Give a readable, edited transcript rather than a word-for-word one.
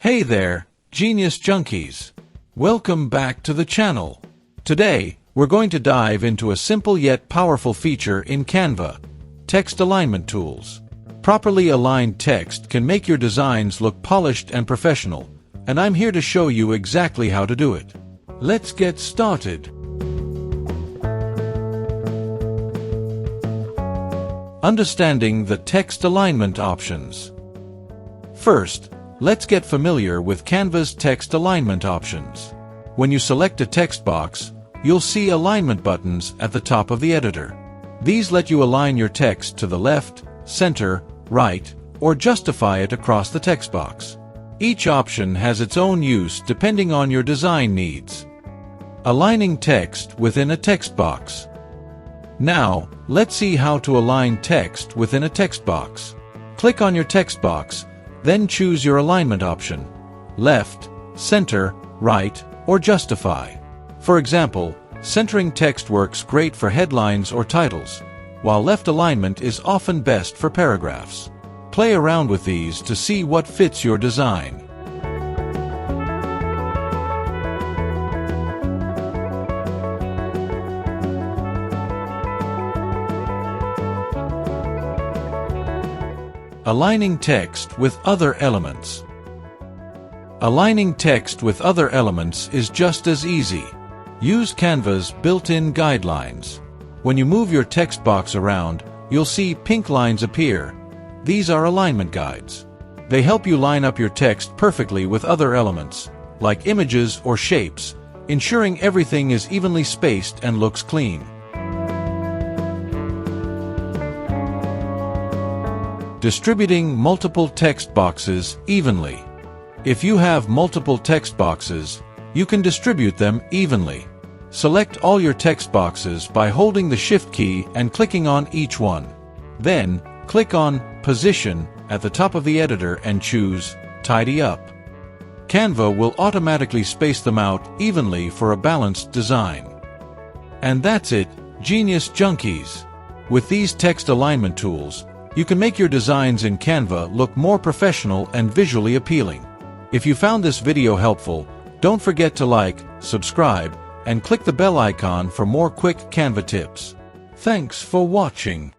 Hey there, Genius Junkies! Welcome back to the channel. Today, we're going to dive into a simple yet powerful feature in Canva: text alignment tools. Properly aligned text can make your designs look polished and professional, and I'm here to show you exactly how to do it. Let's get started. Understanding the text alignment options. First, let's get familiar with Canva's text alignment options. When you select a text box, you'll see alignment buttons at the top of the editor. These let you align your text to the left, center, right, or justify it across the text box. Each option has its own use depending on your design needs. Aligning text within a text box. Now, let's see how to align text within a text box. Click on your text box, then choose your alignment option: left, center, right, or justify. For example, centering text works great for headlines or titles, while left alignment is often best for paragraphs. Play around with these to see what fits your design. Aligning text with other elements. Aligning text with other elements is just as easy. Use Canva's built-in guidelines. When you move your text box around, you'll see pink lines appear. These are alignment guides. They help you line up your text perfectly with other elements, like images or shapes, ensuring everything is evenly spaced and looks clean. Distributing multiple text boxes evenly. If you have multiple text boxes, you can distribute them evenly. Select all your text boxes by holding the Shift key and clicking on each one. Then, click on Position at the top of the editor and choose Tidy Up. Canva will automatically space them out evenly for a balanced design. And that's it, Genius Junkies! With these text alignment tools, you can make your designs in Canva look more professional and visually appealing. If you found this video helpful, don't forget to like, subscribe, and click the bell icon for more quick Canva tips. Thanks for watching.